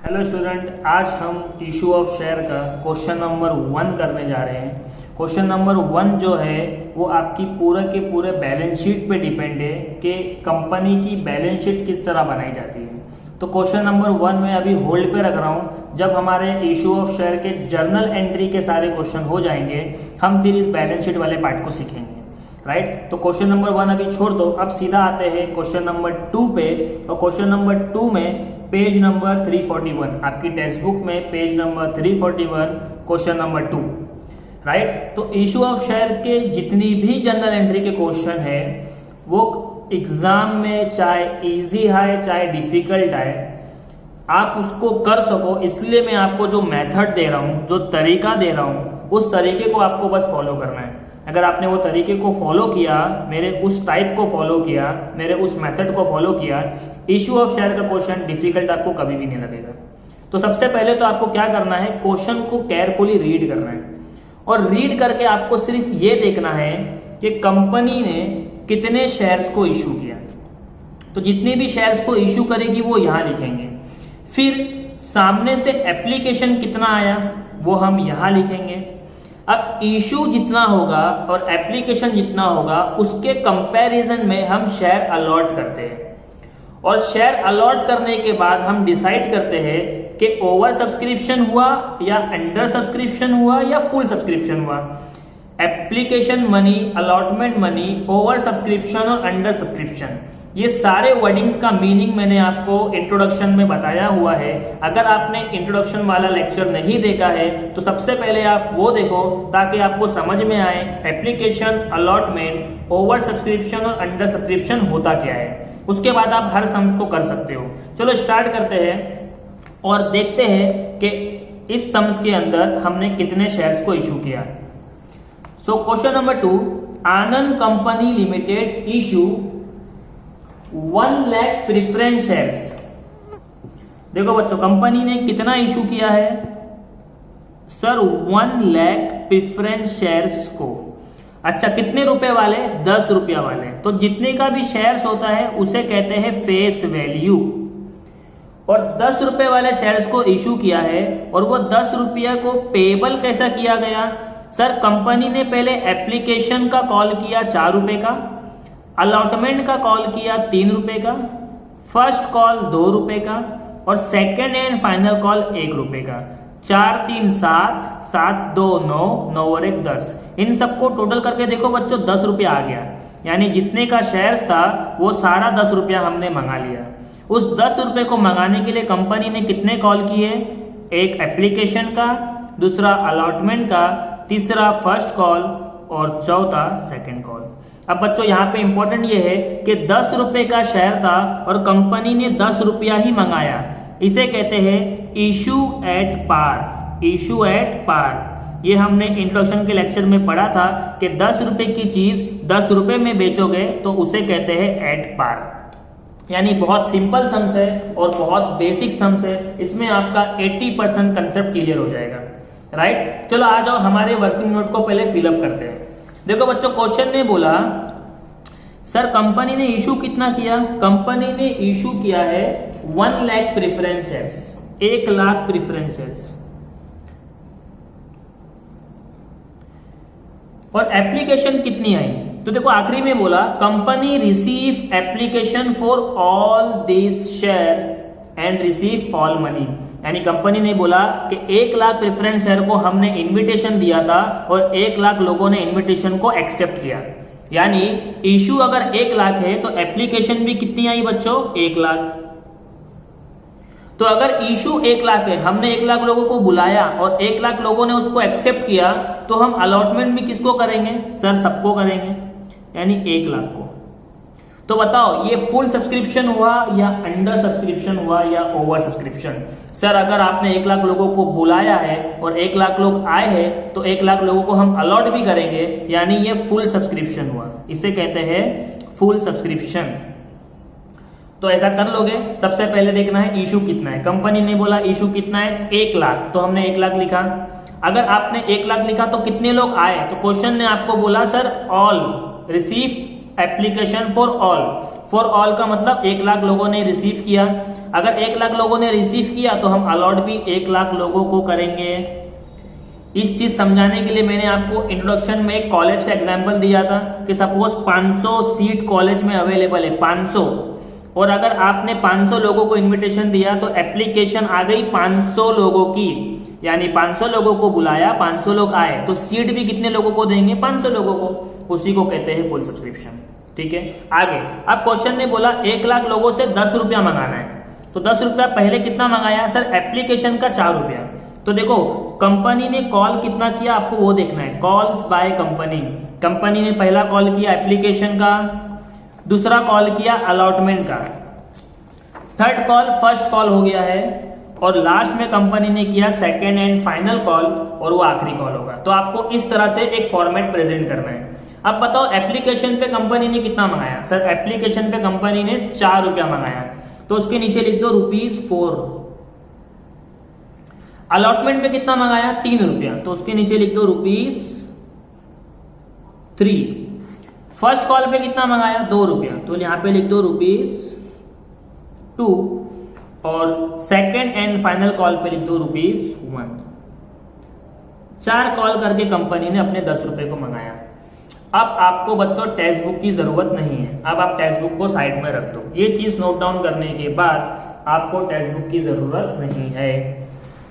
Hello student, आज हम issue of share का क्वेश्चन नंबर 1 करने जा रहे हैं। क्वेश्चन नंबर 1 जो है वो आपकी पूरे के पूरे बैलेंस शीट पे डिपेंड है कि कंपनी की बैलेंस शीट किस तरह बनाई जाती है। तो क्वेश्चन नंबर 1 में अभी होल्ड पे रख रहा हूँ। जब हमारे इशू ऑफ शेयर के जर्नल एंट्री के सारे क्वेश्चन हो जाएंगे हम फिर इस बैलेंस शीट वाले पार्ट को सीखेंगे। राइट, तो क्वेश्चन नंबर 1 अभी छोड़ दो। अब सीधा आते हैं क्वेश्चन नंबर 2 पे। और क्वेश्चन नंबर 2 में पेज नंबर 341, आपकी टेक्स्ट बुक में page number 341 question number 2। Right, तो इशू ऑफ शेयर के जितनी भी जनरल एंट्री के क्वेश्चन है वो एग्जाम में चाहे इजी है चाहे डिफिकल्ट है आप उसको कर सको, इसलिए मैं आपको जो मेथड दे रहा हूँ, जो तरीका दे रहा हूँ, उस तरीके को आपको बस फॉलो करना है। अगर आपने वो तरीके को फॉलो किया, मेरे उस टाइप को फॉलो किया, मेरे उस मेथड को फॉलो किया, इशू ऑफ शेयर का क्वेश्चन डिफिकल्ट आपको कभी भी नहीं लगेगा। तो सबसे पहले तो आपको क्या करना है, क्वेश्चन को केयरफुली रीड करना है और रीड करके आपको सिर्फ ये देखना है कि कंपनी ने कितने शेयर्स को इशू किया। तो जितने भी शेयर्स को इशू करेगी वो यहाँ लिखेंगे। फिर सामने से एप्लीकेशन कितना आया वो हम यहाँ लिखेंगे। अब इशू जितना होगा और एप्लीकेशन जितना होगा उसके कंपैरिजन में हम शेयर अलॉट करते हैं और शेयर अलॉट करने के बाद हम डिसाइड करते हैं कि ओवर सब्सक्रिप्शन हुआ या अंडर सब्सक्रिप्शन हुआ या फुल सब्सक्रिप्शन हुआ। Application money, allotment money, over subscription और अंडर सब्सक्रिप्शन, ये सारे वर्डिंग्स का मीनिंग मैंने आपको इंट्रोडक्शन में बताया हुआ है। अगर आपने इंट्रोडक्शन वाला लेक्चर नहीं देखा है तो सबसे पहले आप वो देखो ताकि आपको समझ में आए एप्लीकेशन, अलॉटमेंट, ओवर सब्सक्रिप्शन और अंडर सब्सक्रिप्शन होता क्या है। उसके बाद आप हर सम्स को कर सकते हो। चलो स्टार्ट करते हैं और देखते हैं कि इस सम्स के अंदर हमने कितने शेयर्स को इशू किया। So question number 2, Anand company limited issue 1 lakh preference shares. देखो बच्चों, कंपनी ने कितना इशू किया है सर? 1 लाख प्रेफरेंस शेयर्स को। अच्छा, कितने रुपए वाले? 10 रुपया वाले। तो जितने का भी शेयर्स होता है उसे कहते हैं फेस वैल्यू। और 10 रुपए वाले शेयर्स को इशू किया है और वो 10 रुपया को पेबल कैसा किया गया? सर, कंपनी ने पहले एप्लीकेशन का कॉल किया 4 रुपए का, अलॉटमेंट का कॉल किया 3 रुपए का, फर्स्ट कॉल 2 रुपए का और सेकेंड एंड फाइनल कॉल 1 रुपए का। 4 3 7, 7 2 9, 9 और 1 10। इन सबको टोटल करके देखो बच्चों 10 रुपया आ गया। यानी जितने का शेयर्स था वो सारा 10 रुपया हमने मंगा लिया। उस 10 रुपए को मंगाने के लिए कंपनी ने कितने कॉल किए? एक एप्लीकेशन का, दूसरा अलॉटमेंट का, तीसरा फर्स्ट कॉल और चौथा सेकेंड कॉल। अब बच्चों यहाँ पे इंपॉर्टेंट ये है कि 10 रुपए का शेयर था और कंपनी ने 10 रुपया ही मंगाया। इसे कहते हैं issue at par. Issue at par ये हमने इंट्रोडक्शन के लेक्चर में पढ़ा था कि 10 रुपए की चीज 10 रुपए में बेचोगे तो उसे कहते हैं एट पार। यानी बहुत सिंपल सम्स है और बहुत बेसिक सम्स है। इसमें आपका 80% कंसेप्ट क्लियर हो जाएगा। राइट, चलो आ जाओ हमारे वर्किंग नोट को पहले फिलअप करते हैं। देखो बच्चों, क्वेश्चन ने बोला सर कंपनी ने इशू कितना किया? कंपनी ने इशू किया है 1 lakh preference shares, 1 lakh preference shares. और एप्लीकेशन कितनी आई? तो देखो आखिरी में बोला company receive application for all this share and receive all money. यानी कंपनी ने बोला कि 1 लाख प्रेफरेंस शेयर को हमने इनविटेशन दिया था और 1 लाख लोगों ने इनविटेशन को एक्सेप्ट किया। यानी इशू अगर 1 लाख है तो एप्लीकेशन भी कितनी आई बच्चों? 1 लाख। तो अगर इशू 1 लाख है, हमने 1 लाख लोगों को बुलाया और 1 लाख लोगों ने उसको एक्सेप्ट किया, तो हम अलॉटमेंट भी किसको करेंगे? सर सबको करेंगे, यानी 1 लाख को। तो बताओ ये फुल सब्सक्रिप्शन हुआ या अंडर सब्सक्रिप्शन हुआ या ओवर सब्सक्रिप्शन? सर अगर आपने 1 लाख लोगों को बुलाया है और 1 लाख लोग आए हैं तो 1 लाख लोगों को हम अलॉट भी करेंगे, यानी ये फुल सब्सक्रिप्शन हुआ। इसे कहते हैं फुल सब्सक्रिप्शन। तो ऐसा कर लोगे। सबसे पहले देखना है इशू कितना है। कंपनी ने बोला इशू कितना है? 1 लाख, तो हमने 1 लाख लिखा। अगर आपने 1 लाख लिखा तो कितने लोग आए? तो क्वेश्चन ने आपको बोला sir all receive application for all. For all का मतलब 1 लाख लोगों ने रिसीव किया। अगर 1 लाख लोगों ने रिसीव किया तो हम अलॉट भी 1 लाख लोगों को करेंगे। इस चीज समझाने के लिए मैंने आपको इंट्रोडक्शन में एक कॉलेज का एग्जांपल दिया था कि सपोज 500 सीट कॉलेज में अवेलेबल है, 500, और अगर आपने 500 लोगों को इनविटेशन दिया तो एप्लीकेशन आ गई 500 लोगों की, यानी 500 लोगों को बुलाया, 500 लोग आए, तो सीट भी कितने लोगों को देंगे? 500 लोगों को। उसी को कहते हैं फुल सब्सक्रिप्शन। ठीक है, आगे अब क्वेश्चन ने बोला 1 लाख लोगों से 10 रुपया मंगाना है, तो 10 रुपया पहले कितना मंगाया? सर एप्लीकेशन का 4 रुपया। तो देखो कंपनी ने कॉल कितना किया आपको वो देखना है, कॉल्स बाय कंपनी। कंपनी ने पहला कॉल किया एप्लीकेशन का, दूसरा कॉल किया अलॉटमेंट का, थर्ड कॉल फर्स्ट कॉल हो गया है, और लास्ट में कंपनी ने किया सेकेंड एंड फाइनल कॉल, और वो आखिरी कॉल होगा। तो आपको इस तरह से एक फॉर्मेट प्रेजेंट करना है। अब बताओ एप्लीकेशन पे कंपनी ने कितना मंगाया? सर एप्लीकेशन पे कंपनी ने 4 रुपया मंगाया, तो उसके नीचे लिख दो ₹4। अलॉटमेंट पे कितना मंगाया? 3 रुपया, तो उसके नीचे लिख दो ₹3। फर्स्ट कॉल पे कितना मंगाया? 2 रुपया, तो यहां पे लिख दो ₹2, और सेकेंड एंड फाइनल कॉल पे लिख दो ₹1। 4 कॉल करके कंपनी ने अपने 10 रुपए को मंगाया। अब आपको बच्चों टेक्स्ट बुक की जरूरत नहीं है, अब आप टेक्स्ट बुक को साइड में रख दो। ये चीज नोट डाउन करने के बाद आपको टेक्स्ट बुक की जरूरत नहीं है।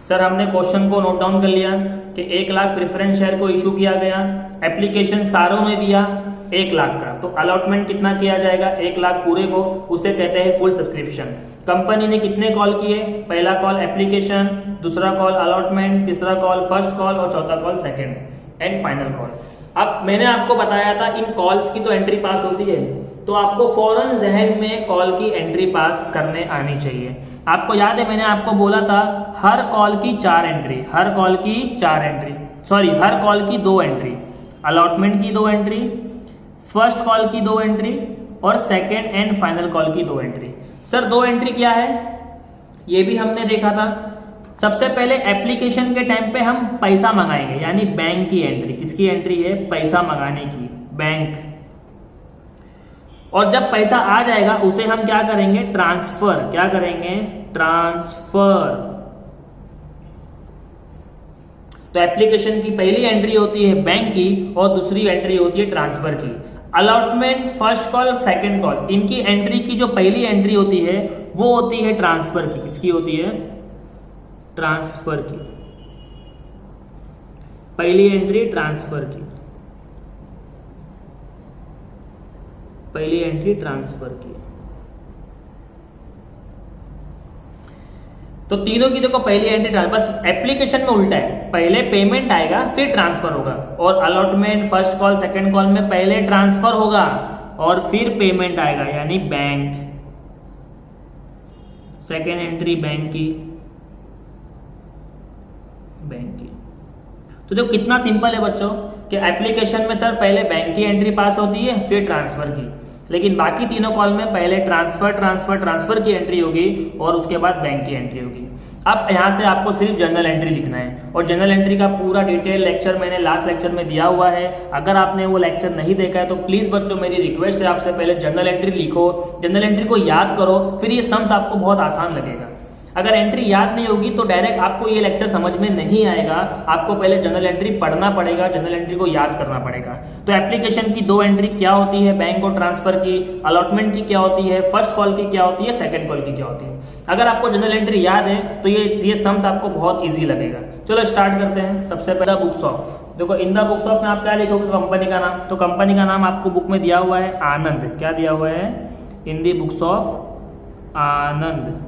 सर हमने क्वेश्चन को नोट डाउन कर लिया कि 1 लाख प्रेफरेंस शेयर को इशू किया गया, एप्लीकेशन सारों ने दिया 1 लाख का, तो अलॉटमेंट कितना किया जाएगा? 1 लाख पूरे को, उसे कहते हैं फुल सब्सक्रिप्शन। कंपनी ने कितने कॉल किए? पहला कॉल एप्लीकेशन, दूसरा कॉल अलॉटमेंट, तीसरा कॉल फर्स्ट कॉल, और चौथा call second and final call. अब मैंने आपको बताया था इन कॉल्स की तो एंट्री पास होती है, तो आपको फौरन जहन में कॉल की एंट्री पास करने आनी चाहिए। आपको याद है मैंने आपको बोला था हर कॉल की 4 एंट्री, हर कॉल की 4 एंट्री, सॉरी हर कॉल की 2 एंट्री, अलॉटमेंट की 2 एंट्री, फर्स्ट कॉल की 2 एंट्री, और सेकेंड एंड फाइनल कॉल की 2 एंट्री। सर 2 एंट्री क्या है? ये भी हमने देखा था। सबसे पहले एप्लीकेशन के टाइम पे हम पैसा मंगाएंगे, यानी बैंक की एंट्री। किसकी एंट्री है? पैसा मंगाने की, बैंक। और जब पैसा आ जाएगा उसे हम क्या करेंगे? ट्रांसफर। क्या करेंगे? ट्रांसफर। तो एप्लीकेशन की पहली एंट्री होती है बैंक की, और दूसरी एंट्री होती है ट्रांसफर की। Allotment, first call, second call, इनकी एंट्री की जो पहली एंट्री होती है वो होती है ट्रांसफर की। किसकी होती है? ट्रांसफर की। पहली एंट्री ट्रांसफर की, पहली एंट्री ट्रांसफर की। तो तीनों की देखो पहली एंट्री ट्रांसफर, बस एप्लीकेशन में उल्टा है, पहले पेमेंट आएगा फिर ट्रांसफर होगा, और allotment, first call, second call में पहले ट्रांसफर होगा और फिर पेमेंट आएगा, यानी बैंक। सेकेंड एंट्री बैंक की, बैंक की। तो देखो कितना सिंपल है बच्चों कि एप्लीकेशन में सर पहले बैंक की एंट्री पास होती है फिर ट्रांसफर की, लेकिन बाकी तीनों कॉल में पहले ट्रांसफर ट्रांसफर ट्रांसफर की एंट्री होगी और उसके बाद बैंक की एंट्री होगी। अब यहाँ से आपको सिर्फ जर्नल एंट्री लिखना है, और जर्नल एंट्री का पूरा डिटेल लेक्चर मैंने लास्ट लेक्चर में दिया हुआ है। अगर आपने वो लेक्चर नहीं देखा है तो प्लीज बच्चों मेरी रिक्वेस्ट है आपसे, पहले जर्नल एंट्री लिखो, जर्नल एंट्री को याद करो, फिर ये सम्स आपको बहुत आसान लगेगा। अगर एंट्री याद नहीं होगी तो डायरेक्ट आपको ये लेक्चर समझ में नहीं आएगा, आपको पहले जनरल एंट्री पढ़ना पड़ेगा, जनरल एंट्री को याद करना पड़ेगा। तो एप्लीकेशन की 2 एंट्री क्या होती है? बैंक और ट्रांसफर की। अलॉटमेंट की क्या होती है? फर्स्ट कॉल की क्या होती है? सेकंड कॉल की क्या होती है? अगर आपको जनरल एंट्री याद है तो ये सम्स आपको बहुत ईजी लगेगा। चलो स्टार्ट करते हैं। सबसे पहला बुक्स ऑफ। देखो इन द बुक्स ऑफ में आप क्या लिखोगे? कंपनी का नाम। तो कंपनी का नाम आपको बुक में दिया हुआ है आनंद। क्या दिया हुआ है? In the books of Anand.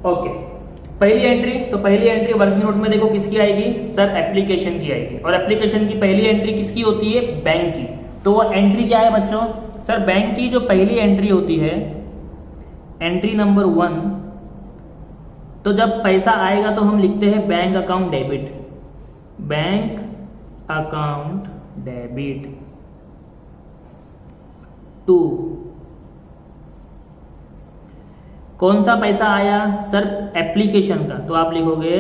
Okay, पहली एंट्री, तो पहली एंट्री वर्किंग नोट में देखो किसकी आएगी? सर एप्लीकेशन की आएगी, और एप्लीकेशन की पहली एंट्री किसकी होती है? बैंक की। तो वो एंट्री क्या है बच्चों? सर बैंक की जो पहली एंट्री होती है, एंट्री नंबर 1, तो जब पैसा आएगा तो हम लिखते हैं bank account debit, bank account debit to. कौन सा पैसा आया? सर एप्लीकेशन का, तो आप लिखोगे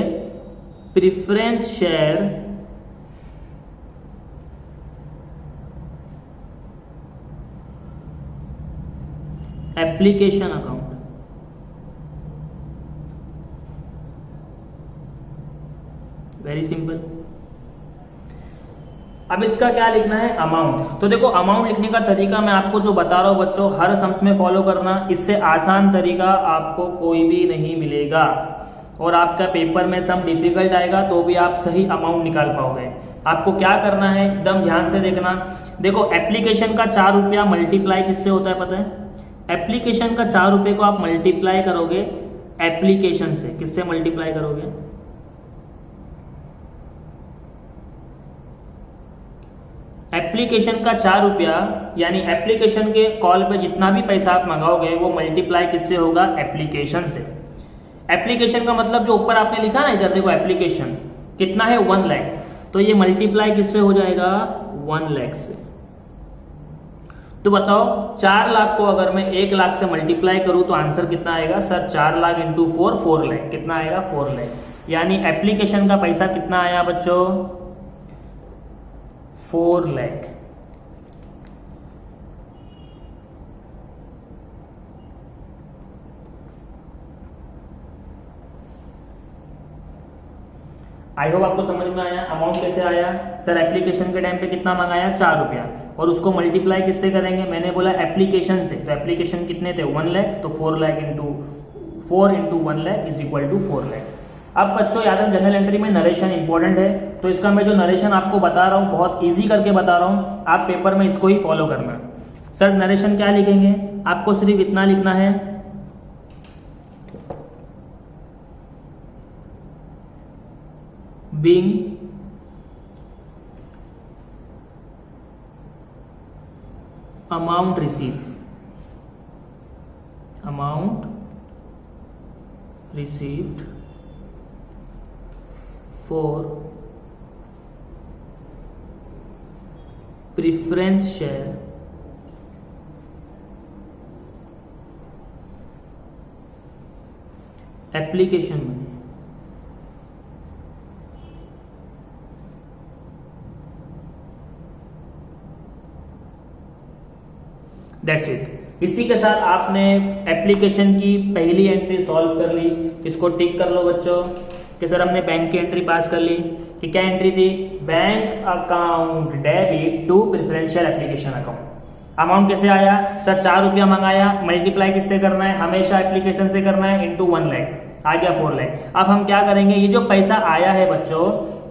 preference share application account. Very simple. अब इसका क्या लिखना है, अमाउंट। तो देखो अमाउंट लिखने का तरीका मैं आपको जो बता रहा हूं बच्चों, हर सम्स में फॉलो करना, इससे आसान तरीका आपको कोई भी नहीं मिलेगा। और आपका पेपर में सम डिफिकल्ट आएगा तो भी आप सही अमाउंट निकाल पाओगे। आपको क्या करना है, एकदम ध्यान से देखना। देखो एप्लीकेशन का 4 रुपया मल्टीप्लाई किससे होता है पता है? एप्लीकेशन का 4 रुपये को आप मल्टीप्लाई करोगे एप्लीकेशन से। किससे मल्टीप्लाई करोगे? एप्लीकेशन का 4 रुपया, यानी एप्लीकेशन के कॉल पे जितना भी पैसा आप मंगाओगे वो मल्टीप्लाई किससे होगा? एप्लीकेशन से। एप्लीकेशन का मतलब जो ऊपर आपने लिखा ना, इधर देखो एप्लीकेशन कितना है 1 लाख, तो ये मल्टीप्लाई किससे हो जाएगा? 1 लाख से। तो बताओ 4 लाख को अगर मैं 1 लाख से मल्टीप्लाई करूं तो आंसर कितना आएगा? Sir 4 lakh into 4 lakh. कितना आएगा? 4 लाख। यानी एप्लीकेशन का पैसा कितना आया बच्चों? 4 लाख। आई होप आपको समझ में आया। अमाउंट कैसे आया? सर एप्लीकेशन के टाइम पे कितना मंगाया? 4 रुपया, और उसको मल्टीप्लाई किससे करेंगे? मैंने बोला एप्लीकेशन से। तो एप्लीकेशन कितने थे? 1 लाख, तो 4 lakh into 4 into 1 lakh is equal to 4 lakh. अब बच्चों याद है जनरल एंट्री में नरेशन इंपॉर्टेंट है, तो इसका मैं जो नरेशन आपको बता रहा हूँ बहुत इजी करके बता रहा हूँ, आप पेपर में इसको ही फॉलो करना। सर नरेशन क्या लिखेंगे? आपको सिर्फ इतना लिखना है, being amount received for preference share application money। That's it. इसी के साथ आपने एप्लीकेशन की पहली एंट्री सॉल्व कर ली। इसको टिक कर लो बच्चों कि सर हमने बैंक की एंट्री पास कर ली। कि क्या एंट्री थी? Bank account debit to preferential application account. Amount कैसे आया? सर 4 रुपया मंगाया, मल्टीप्लाई किससे करना है? हमेशा एप्लीकेशन से करना है, इंटू 1 लाख आ गया 4 लाख। अब हम क्या करेंगे, ये जो पैसा आया है बच्चों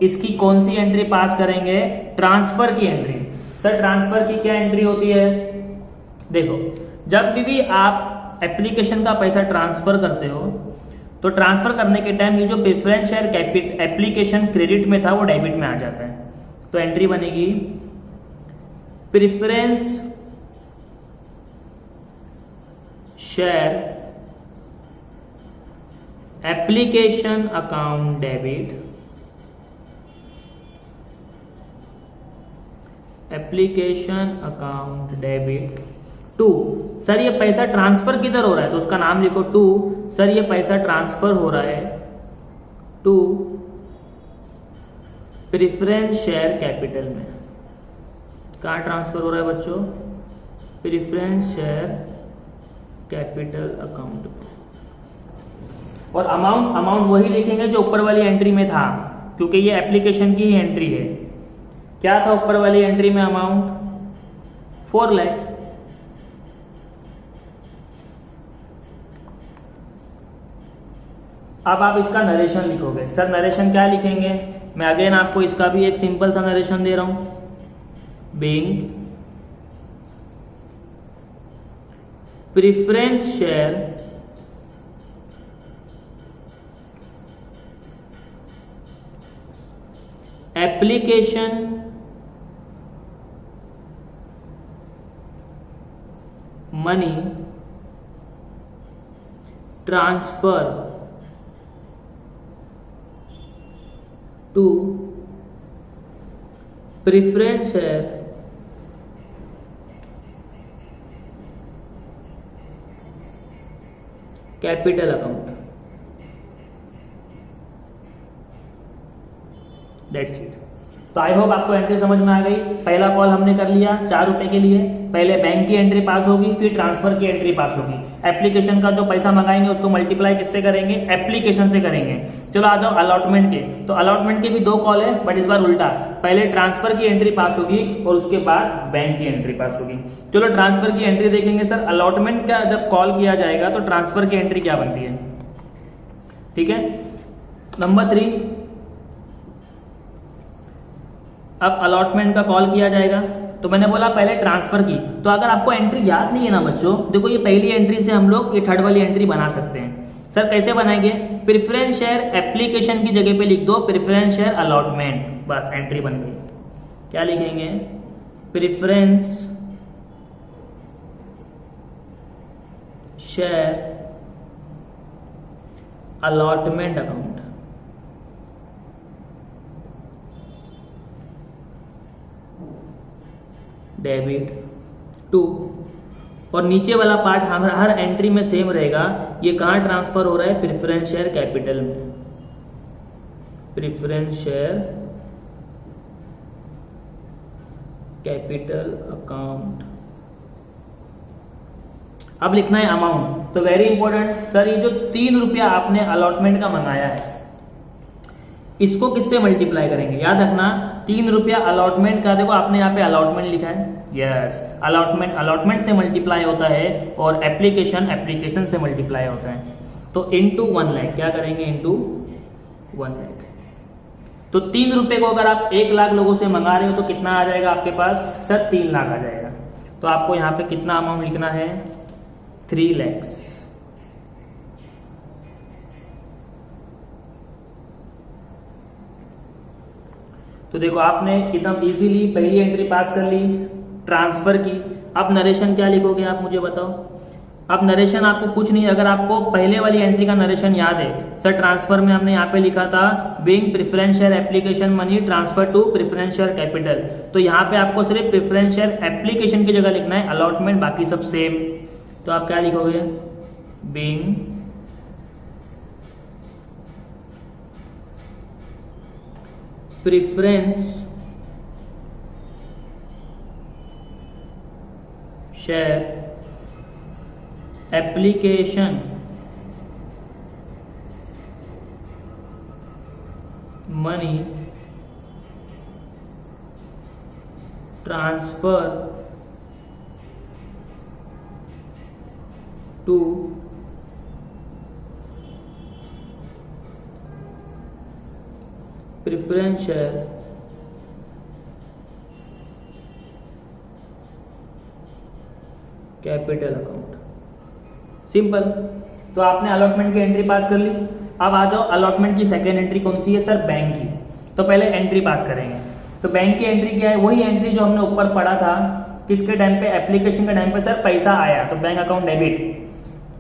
इसकी कौन सी एंट्री पास करेंगे? ट्रांसफर की एंट्री। सर ट्रांसफर की क्या एंट्री होती है? देखो जब भी आप एप्लीकेशन का पैसा ट्रांसफर करते हो तो ट्रांसफर करने के टाइम ये जो प्रेफरेंस शेयर कैपिट एप्लीकेशन क्रेडिट में था वो डेबिट में आ जाता है। तो एंट्री बनेगी preference share application account debit, application account debit to. Sir ये पैसा ट्रांसफर किधर हो रहा है? तो उसका नाम लिखो टू। सर ये पैसा ट्रांसफर हो रहा है टू प्रेफरेंस शेयर कैपिटल में। कहाँ ट्रांसफर हो रहा है बच्चों? प्रेफरेंस शेयर कैपिटल अकाउंट में। और अमाउंट वही लिखेंगे जो ऊपर वाली एंट्री में था, क्योंकि ये एप्लीकेशन की ही एंट्री है। क्या था ऊपर वाली एंट्री में? अमाउंट 4 लाख। अब आप इसका नरेशन लिखोगे। सर नरेशन क्या लिखेंगे? मैं अगेन आपको इसका भी एक सिंपल सा नरेशन दे रहा हूं। Being preference share application money transfer to preference share capital account. That's it. तो आई होप आपको एंट्री समझ में आ गई। पहला कॉल हमने कर लिया 4 रुपए के लिए, पहले बैंक की एंट्री पास होगी, फिर ट्रांसफर की एंट्री पास होगी। एप्लीकेशन का जो पैसा मंगाएंगे उसको मल्टीप्लाई किससे करेंगे, एप्लीकेशन से करेंगे। चलो आ जाओ अलॉटमेंट के, तो अलॉटमेंट के भी 2 कॉल है, बट इस बार उल्टा, पहले ट्रांसफर की एंट्री पास होगी और उसके बाद बैंक की एंट्री पास होगी। चलो ट्रांसफर की एंट्री देखेंगे। सर अलॉटमेंट का जब कॉल किया जाएगा तो ट्रांसफर की एंट्री क्या बनती है, ठीक है। नंबर 3, अब अलॉटमेंट का कॉल किया जाएगा, तो मैंने बोला पहले ट्रांसफर की। तो अगर आपको एंट्री याद नहीं है ना बच्चों, देखो ये पहली एंट्री से हम लोग ये थर्ड वाली एंट्री बना सकते हैं। सर कैसे बनाएंगे, प्रेफरेंस शेयर एप्लीकेशन की जगह पे लिख दो प्रेफरेंस शेयर अलॉटमेंट, बस एंट्री बन गई। क्या लिखेंगे, preference share allotment account, debit to, और नीचे वाला पार्ट हर एंट्री में सेम रहेगा। ये कहाँ ट्रांसफर हो रहा है, प्रेफरेंस शेयर कैपिटल में, प्रेफरेंस शेयर कैपिटल अकाउंट। अब लिखना है अमाउंट, तो वेरी इंपॉर्टेंट सर, ये जो 3 रुपया आपने अलॉटमेंट का मंगाया है इसको किससे मल्टीप्लाई करेंगे, याद रखना 3 रुपया अलॉटमेंट का, देखो आपने यहाँ पे अलॉटमेंट लिखा है, यस अलॉटमेंट से मल्टीप्लाई होता है और एप्लीकेशन से मल्टीप्लाई होता है। तो इंटू 1 लाख, क्या करेंगे, इंटू 1 लाख। तो 3 रुपए को अगर आप 1 लाख लोगों से मंगा रहे हो तो कितना आ जाएगा आपके पास, सर 3 लाख आ जाएगा। तो आपको यहाँ पे कितना अमाउंट लिखना है, 3 lakhs। तो देखो आपने एकदम इजीली पहली एंट्री पास कर ली, ट्रांसफर की। अब नरेशन क्या लिखोगे आप मुझे बताओ। अब नरेशन आपको कुछ नहीं, अगर आपको पहले वाली एंट्री का नरेशन याद है, सर ट्रांसफर में हमने यहाँ पे लिखा था being preference share application money transfer to preference share capital. तो यहाँ पे आपको सिर्फ प्रेफरेंस शेयर एप्लीकेशन की जगह लिखना है अलॉटमेंट, बाकी सब सेम। तो आप क्या लिखोगे, being preference share application money transfer to preference share capital account, simple. तो आपने अलॉटमेंट की एंट्री पास कर ली। अब आ जाओ अलॉटमेंट की सेकेंड एंट्री कौन सी है, सर बैंक की। तो पहले एंट्री पास करेंगे। तो बैंक की एंट्री क्या है, वही एंट्री जो हमने ऊपर पढ़ा था, किसके टाइम पे, एप्लीकेशन के टाइम पे। सर पैसा आया तो bank account debit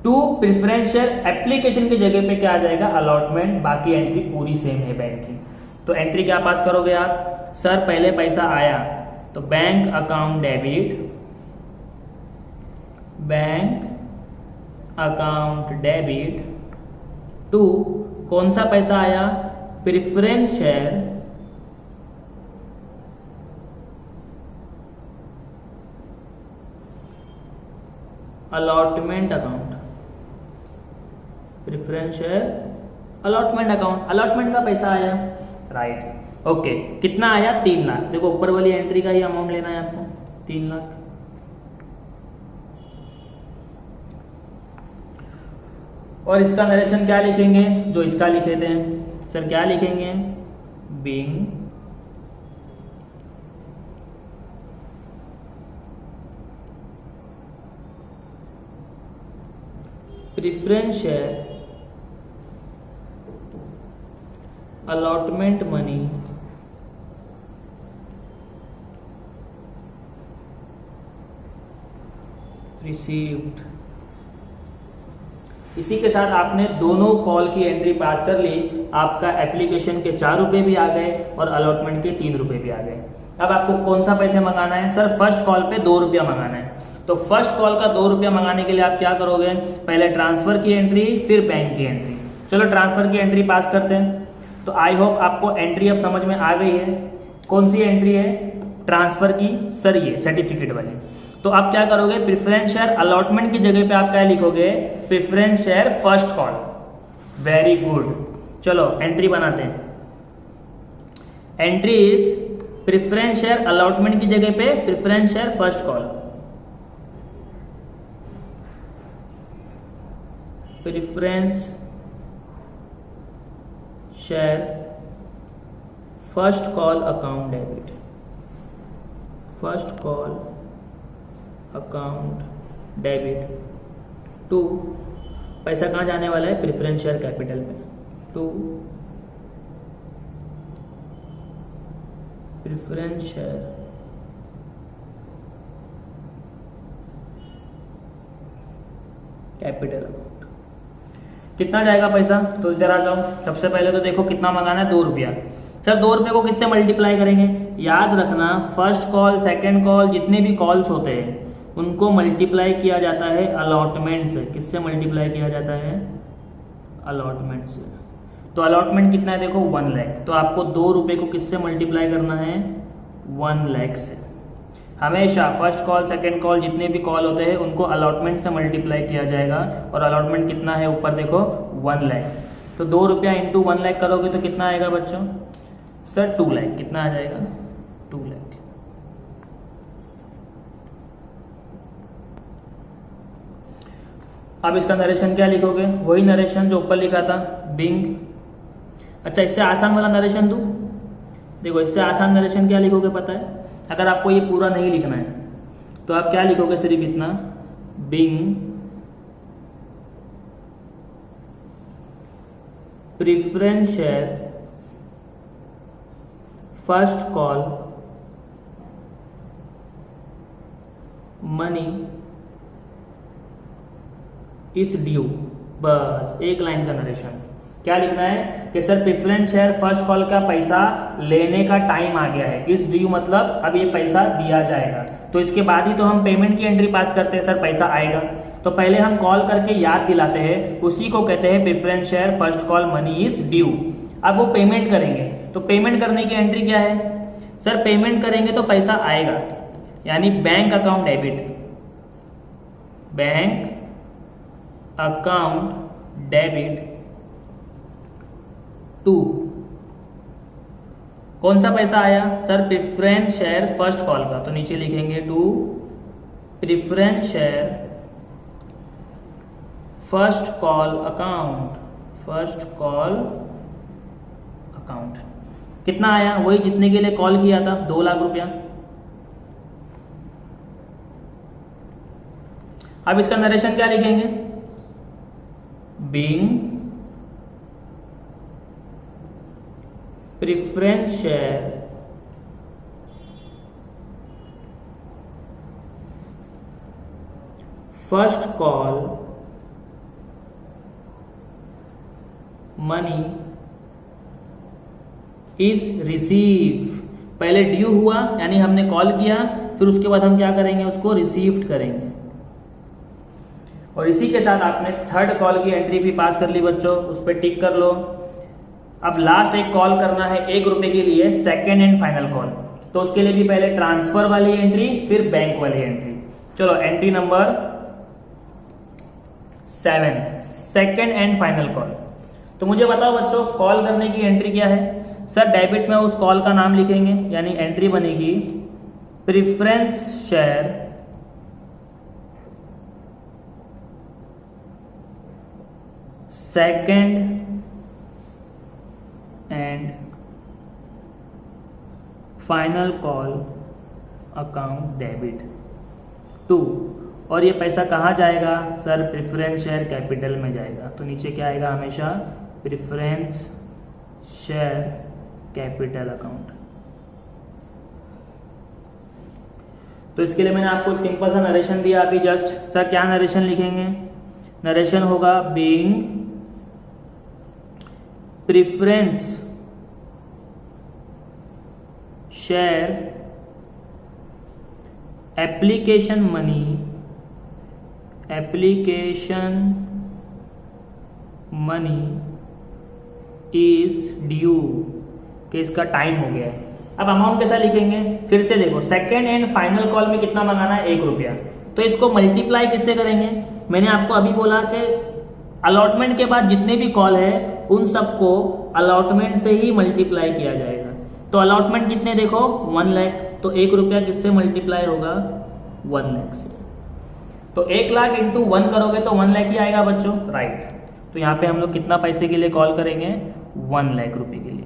to preference share application की जगह पे क्या आ जाएगा, अलॉटमेंट। बाकी एंट्री पूरी सेम है बैंक की। तो एंट्री क्या पास करोगे आप, सर पहले पैसा आया तो bank account debit, bank account debit to कौन सा पैसा आया, preference share allotment account, preference share allotment account. Allotment का पैसा आया, राइट, ओके। कितना आया, 3 लाख। देखो ऊपर वाली एंट्री का ही अमाउंट लेना है आपको, 3 लाख। और इसका नरेशन क्या लिखेंगे, जो इसका लिखे थे सर, क्या लिखेंगे, being preference share allotment money received. इसी के साथ आपने दोनों कॉल की एंट्री पास कर ली। आपका एप्लीकेशन के 4 रुपए भी आ गए और अलॉटमेंट के 3 रुपए भी आ गए। अब आपको कौन सा पैसे मंगाना है, सर फर्स्ट कॉल पे 2 रुपया मंगाना है। तो फर्स्ट कॉल का 2 रुपया मंगाने के लिए आप क्या करोगे, पहले ट्रांसफर की एंट्री फिर बैंक की एंट्री। चलो ट्रांसफर की एंट्री पास करते हैं। तो आई होप आपको एंट्री अब समझ में आ गई है। कौन सी एंट्री है? ट्रांसफर की, सर ये सर्टिफिकेट वाली। तो आप क्या करोगे, प्रेफरेंस शेयर अलॉटमेंट की जगह पे आप क्या लिखोगे? Preference share first call. Very good. चलो एंट्री बनाते हैं। Entry is preference share allotment की जगह पे preference share first call. Preference share first call account debit, first call account debit to, पैसा कहाँ जाने वाला है? प्रेफरेंस शेयर कैपिटल में, to preference share capital account. कितना जाएगा पैसा? तो इधर आ जाओ। सबसे पहले तो देखो कितना मंगाना है, 2 रुपया। सर 2 रुपये को किससे मल्टीप्लाई करेंगे? याद रखना फर्स्ट कॉल सेकंड कॉल जितने भी कॉल्स होते हैं उनको मल्टीप्लाई किया जाता है अलॉटमेंट से। किससे मल्टीप्लाई किया जाता है? अलॉटमेंट से। तो अलॉटमेंट कितना है? देखो 1 लाख। तो आपको 2 रुपये को किससे मल्टीप्लाई करना है? 1 लाख से। हमेशा फर्स्ट कॉल सेकंड कॉल जितने भी कॉल होते हैं उनको अलॉटमेंट से मल्टीप्लाई किया जाएगा। और अलॉटमेंट कितना है? ऊपर देखो 1 लाख। तो 2 रुपया इंटू 1 लाख करोगे तो कितना आएगा बच्चों? सर 2 लाख। कितना आ जाएगा? 2 लाख। अब इसका नरेशन क्या लिखोगे? वही नरेशन जो ऊपर लिखा था, बिंग। अच्छा इससे आसान वाला नरेशन दूं? देखो इससे आसान नरेशन क्या लिखोगे पता है? अगर आपको ये पूरा नहीं लिखना है तो आप क्या लिखोगे? सिर्फ इतना, being preference share first call money is due. बस एक लाइन का नरेशन। क्या लिखना है कि sir preference share first call का पैसा लेने का टाइम आ गया है। इस ड्यू मतलब अब ये पैसा दिया जाएगा। तो इसके बाद ही तो हम पेमेंट की एंट्री पास करते हैं, सर पैसा आएगा। तो पहले हम कॉल करके याद दिलाते हैं, उसी को कहते हैं preference share first call money is due. अब वो पेमेंट करेंगे तो पेमेंट करने की एंट्री क्या है? सर पेमेंट करेंगे तो पैसा आएगा, यानी bank account debit, bank account debit to. कौन सा पैसा आया? Sir preference share first call का। तो नीचे लिखेंगे to preference share first call account, first call account. कितना आया? वही जितने के लिए कॉल किया था, 2 लाख रुपया। अब इसका नरेशन क्या लिखेंगे? Being preference share first call money is receive. पहले ड्यू हुआ यानी हमने कॉल किया, फिर उसके बाद हम क्या करेंगे? उसको रिसीव्ड करेंगे। और इसी के साथ आपने थर्ड कॉल की एंट्री भी पास कर ली बच्चों, उस पर टिक कर लो। अब लास्ट एक कॉल करना है 1 रुपए के लिए, सेकेंड एंड फाइनल कॉल। तो उसके लिए भी पहले ट्रांसफर वाली एंट्री फिर बैंक वाली एंट्री। चलो entry number 7, second and final call. तो मुझे बताओ बच्चों कॉल करने की एंट्री क्या है? सर डेबिट में उस कॉल का नाम लिखेंगे, यानी एंट्री बनेगी preference share second and final call account debit to. और ये पैसा कहाँ जाएगा? सर प्रेफरेंस शेयर कैपिटल में जाएगा। तो नीचे क्या आएगा? हमेशा प्रेफरेंस शेयर कैपिटल अकाउंट। तो इसके लिए मैंने आपको एक सिंपल सा नरेशन दिया अभी जस्ट। सर क्या नरेशन लिखेंगे? नरेशन होगा being preference share application money, application money is due, कि इसका टाइम हो गया है। अब अमाउंट कैसा लिखेंगे, फिर से देखो सेकेंड एंड फाइनल कॉल में कितना मंगाना है, 1 रुपया, तो इसको मल्टीप्लाई किससे करेंगे, मैंने आपको अभी बोला कि अलॉटमेंट के बाद जितने भी कॉल है उन सबको अलॉटमेंट से ही मल्टीप्लाई किया जाएगा। तो अलॉटमेंट कितने देखो 1 लाख, तो 1 रुपया किससे मल्टीप्लाई होगा 1 लाख से। तो 1 लाख इंटू 1 करोगे तो 1 लाख ही आएगा बच्चों, राइट। तो यहाँ पे हम लोग कितना पैसे के लिए कॉल करेंगे, 1 लाख रुपए के लिए।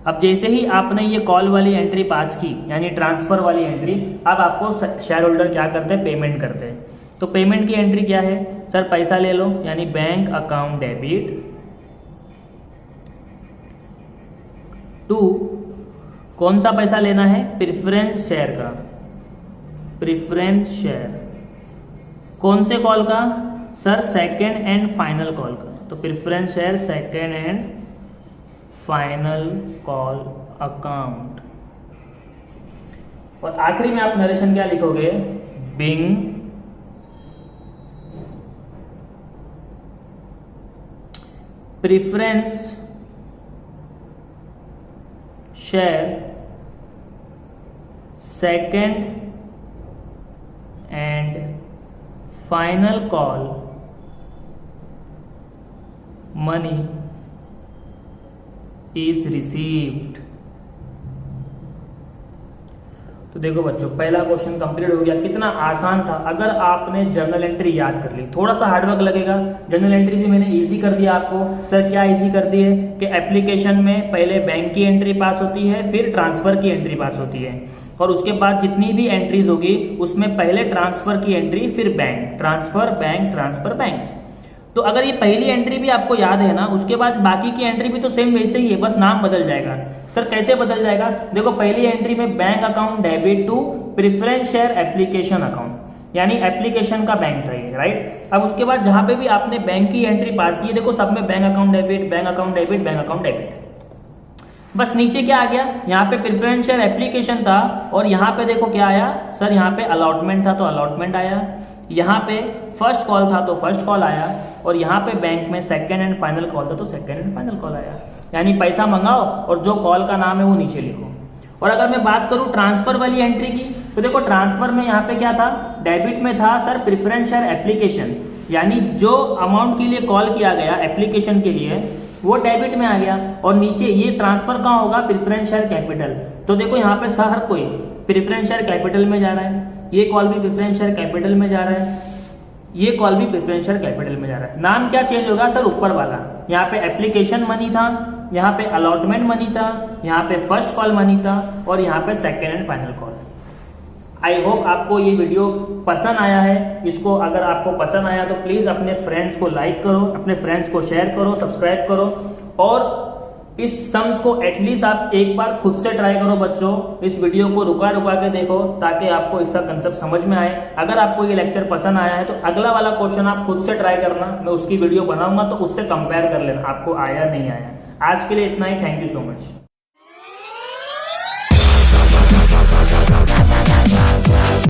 अब जैसे ही आपने ये कॉल वाली एंट्री पास की यानी ट्रांसफर वाली एंट्री, अब आपको शेयर होल्डर क्या करते हैं, पेमेंट करते हैं। तो पेमेंट की एंट्री क्या है, सर पैसा ले लो यानी बैंक अकाउंट डेबिट टू, कौन सा पैसा लेना है, प्रेफरेंस शेयर का, प्रेफरेंस शेयर कौन से कॉल का, sir second and final call का। तो preference share second and final call account. और आखिरी में आप नरेशन क्या लिखोगे, being preference share second and final call money is received. तो देखो बच्चों पहला क्वेश्चन कंप्लीट हो गया, कितना आसान था अगर आपने जर्नल एंट्री याद कर ली। थोड़ा सा हार्डवर्क लगेगा, जर्नल एंट्री भी मैंने इजी कर दिया आपको। सर क्या इजी कर दिए कि एप्लीकेशन में पहले बैंक की एंट्री पास होती है, फिर ट्रांसफर की एंट्री पास होती है, और उसके बाद जितनी भी एंट्रीज होगी उसमें पहले ट्रांसफर की एंट्री, फिर bank, transfer bank, transfer bank. तो अगर ये पहली एंट्री भी आपको याद है ना, उसके बाद बाकी की एंट्री भी तो सेम वैसे ही है, बस नाम बदल जाएगा। सर कैसे बदल जाएगा, देखो पहली एंट्री में bank account debit to preference share application account, यानी एप्लीकेशन का बैंक था ये, राइट। अब उसके बाद जहां पे भी आपने बैंक की एंट्री पास की, देखो सब में bank account debit, bank account debit, bank account debit. बस नीचे क्या आ गया, यहाँ पे प्रेफरेंस शेयर एप्लीकेशन था, और यहाँ पे देखो क्या आया, सर यहाँ पे अलॉटमेंट था तो अलॉटमेंट आया, यहाँ पे फर्स्ट कॉल था तो फर्स्ट कॉल आया, और यहाँ पे बैंक में सेकेंड एंड फाइनल कॉल था तो सेकेंड एंड फाइनल कॉल आया। यानी पैसा मंगाओ और जो कॉल का नाम है वो नीचे लिखो। और अगर मैं बात करूं ट्रांसफर वाली एंट्री की, तो देखो ट्रांसफर में यहाँ पे क्या था, डेबिट में था सर प्रेफरेंस शेयर एप्लीकेशन, यानी जो अमाउंट के लिए कॉल किया गया एप्लीकेशन के लिए वो डेबिट में आ गया, और नीचे ये ट्रांसफर कहाँ होगा, प्रेफरेंस शेयर कैपिटल। तो देखो यहाँ पे हर कोई प्रेफरेंस शेयर कैपिटल में जा रहा है, ये कॉल भी प्रेफरेंस शेयर कैपिटल में जा रहा है, ये कॉल भी प्रेफरेंस शेयर कैपिटल में जा रहा है। नाम क्या चेंज होगा सर, ऊपर वाला, यहाँ पे एप्लीकेशन मनी था, यहाँ पे अलॉटमेंट मनी था, यहाँ पे फर्स्ट कॉल मनी था, और यहाँ पे second and final call. I hope आपको ये वीडियो पसंद आया है। इसको अगर आपको पसंद आया तो प्लीज अपने फ्रेंड्स को लाइक करो, अपने फ्रेंड्स को शेयर करो, सब्सक्राइब करो, और इस सम्स को एटलीस्ट आप एक बार खुद से ट्राई करो बच्चों। इस वीडियो को रुका के देखो ताकि आपको इसका कंसेप्ट समझ में आए। अगर आपको ये लेक्चर पसंद आया है तो अगला वाला क्वेश्चन आप खुद से ट्राई करना, मैं उसकी वीडियो बनाऊंगा तो उससे कंपेयर कर लेना आपको आया नहीं आया। आज के लिए इतना ही, थैंक यू सो मच।